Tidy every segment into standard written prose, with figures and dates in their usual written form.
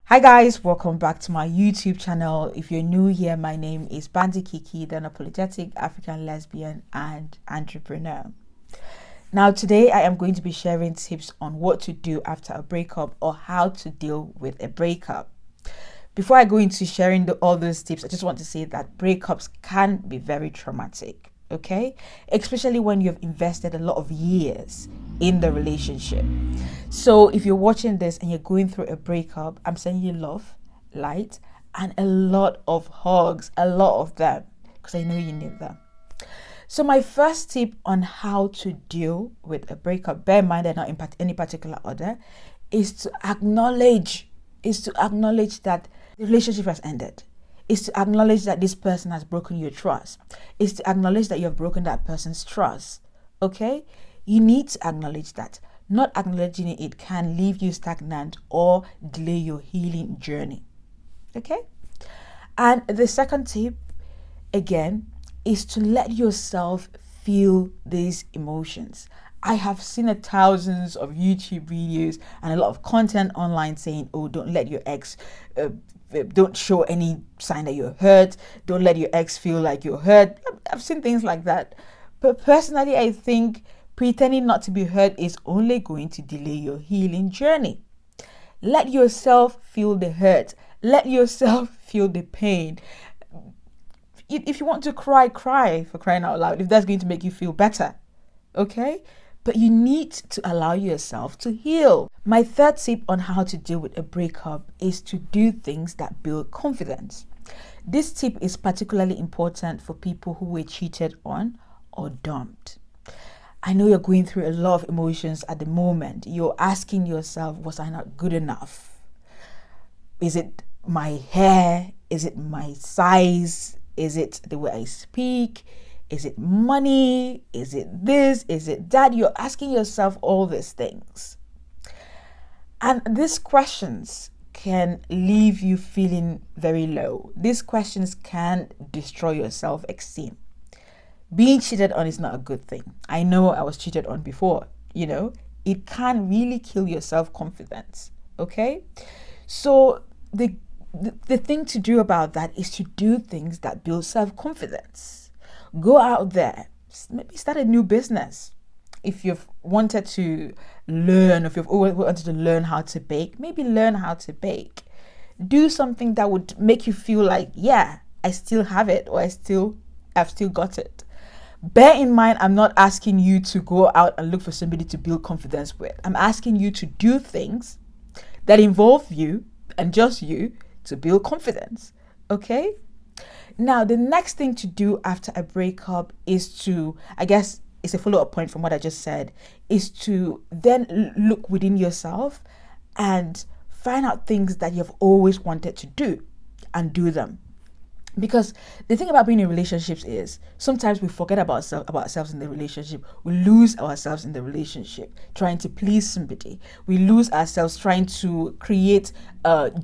Hi guys, welcome back to my YouTube channel. If you're new here, my name is Bandy Kiki, the unapologetic African lesbian and entrepreneur. Now today I am going to be sharing tips on what to do after a breakup or how to deal with a breakup. Before I go into sharing all those tips, I just want to say that breakups can be very traumatic, okay? Especially when you've invested a lot of years in the relationship. So if you're watching this and you're going through a breakup, I'm sending you love, light, and a lot of hugs, a lot of them, because I know you need them. So my first tip on how to deal with a breakup, bear in mind they're not in any particular order, is to acknowledge that the relationship has ended. Is to acknowledge that this person has broken your trust. Is to acknowledge that you have broken that person's trust. Okay? You need to acknowledge that. Not acknowledging it can leave you stagnant or delay your healing journey. Okay? And the second tip, again, is to let yourself feel these emotions. I have seen thousands of YouTube videos and a lot of content online saying, oh, don't let your ex, don't show any sign that you're hurt. Don't let your ex feel like you're hurt. I've seen things like that. But personally, I think pretending not to be hurt is only going to delay your healing journey. Let yourself feel the hurt. Let yourself feel the pain. If you want to cry, cry, for crying out loud, if that's going to make you feel better. Okay? But you need to allow yourself to heal. My third tip on how to deal with a breakup is to do things that build confidence. This tip is particularly important for people who were cheated on or dumped. I know you're going through a lot of emotions at the moment. You're asking yourself, was I not good enough? Is it my hair? Is it my size? Is it the way I speak? Is it money? Is it this? Is it that? You're asking yourself all these things. And these questions can leave you feeling very low. These questions can destroy your self-esteem. Being cheated on is not a good thing. I know I was cheated on before, it can really kill your self-confidence, okay? So the thing to do about that is to do things that build self-confidence. Go out there, maybe start a new business. If you've wanted to learn, if you've always wanted to learn how to bake, maybe learn how to bake. Do something that would make you feel like, yeah, I still have it, or I've still got it. Bear in mind, I'm not asking you to go out and look for somebody to build confidence with. I'm asking you to do things that involve you and just you to build confidence. Okay? Now, the next thing to do after a breakup is to, I guess it's a follow-up point from what I just said, is to then look within yourself and find out things that you've always wanted to do and do them. Because the thing about being in relationships is sometimes we forget about ourselves in the relationship. We lose ourselves in the relationship trying to please somebody. We lose ourselves trying to create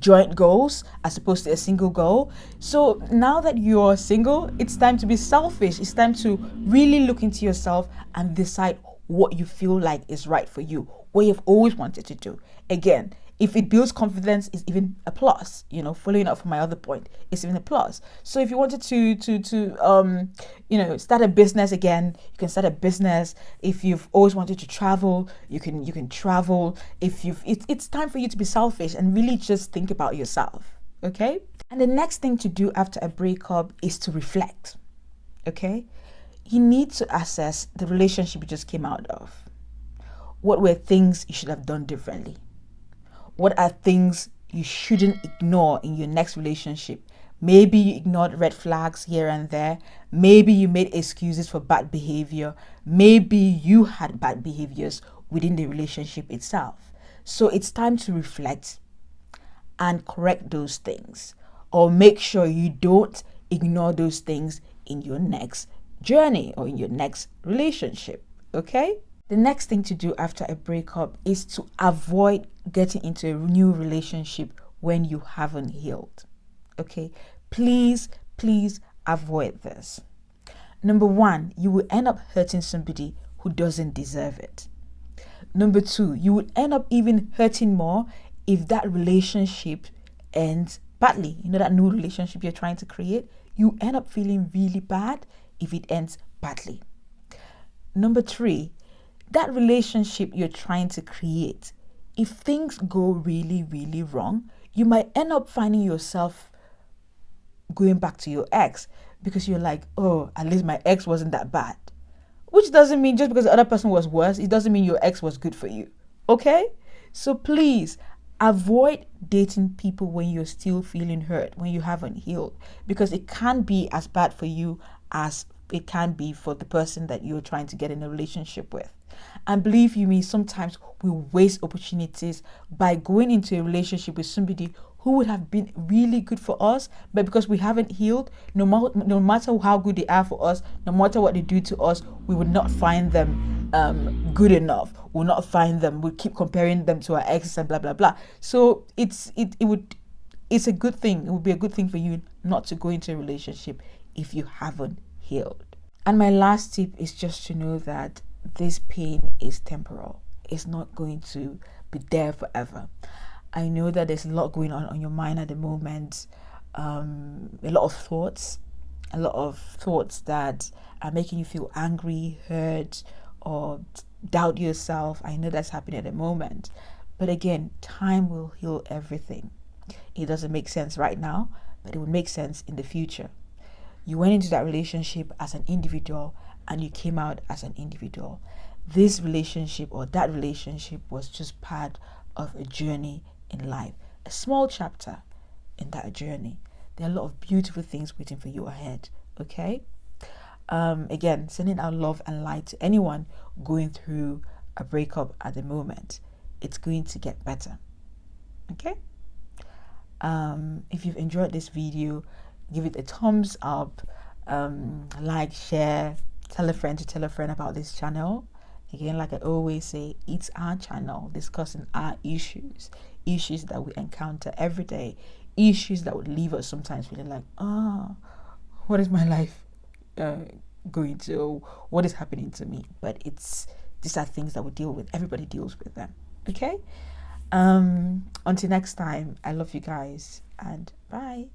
joint goals as opposed to a single goal. So now that you're single, it's time to be selfish. It's time to really look into yourself and decide what you feel like is right for you, what you've always wanted to do. Again, if it builds confidence, it's even a plus. Following up from my other point, it's even a plus. So if you wanted to start a business again, you can start a business. If you've always wanted to travel, you can travel. It's time for you to be selfish and really just think about yourself. Okay. And the next thing to do after a breakup is to reflect. Okay. You need to assess the relationship you just came out of. What were things you should have done differently? What are things you shouldn't ignore in your next relationship? Maybe you ignored red flags here and there. Maybe you made excuses for bad behavior. Maybe you had bad behaviors within the relationship itself. So it's time to reflect and correct those things, or make sure you don't ignore those things in your next journey or in your next relationship. Okay? The next thing to do after a breakup is to avoid getting into a new relationship when you haven't healed. Okay? Please avoid this. Number one, you will end up hurting somebody who doesn't deserve it. Number two, you would end up even hurting more if that relationship ends badly. You know, that new relationship you're trying to create, you end up feeling really bad if it ends badly. Number 3, that relationship you're trying to create, if things go really, really wrong, you might end up finding yourself going back to your ex because you're like, oh, at least my ex wasn't that bad. Which doesn't mean just because the other person was worse, it doesn't mean your ex was good for you. Okay? So please avoid dating people when you're still feeling hurt, when you haven't healed, because it can be as bad for you as it can be for the person that you're trying to get in a relationship with. And believe you me, sometimes we waste opportunities by going into a relationship with somebody who would have been really good for us, but because we haven't healed, no matter how good they are for us, no matter what they do to us, we would not find them good enough. We'll not find them. We'll keep comparing them to our exes and blah blah blah. So it's a good thing. It would be a good thing for you not to go into a relationship if you haven't healed. And my last tip is just to know that this pain is temporal. It's not going to be there forever. I know that there's a lot going on your mind at the moment, a lot of thoughts that are making you feel angry, hurt, or doubt yourself. I know that's happening at the moment. But again, time will heal everything. It doesn't make sense right now, but it will make sense in the future. You went into that relationship as an individual and you came out as an individual. This relationship or that relationship was just part of a journey in life, a small chapter in that journey. There are a lot of beautiful things waiting for you ahead. Okay? Again, sending out love and light to anyone going through a breakup at the moment. It's going to get better. Okay? If you've enjoyed this video, give it a thumbs up, like, share, tell a friend to tell a friend about this channel. Again, like I always say, it's our channel discussing our issues that we encounter every day, issues that would leave us sometimes feeling like, what is my life going to? What is happening to me? But these are things that we deal with. Everybody deals with them. Okay? Until next time, I love you guys and bye.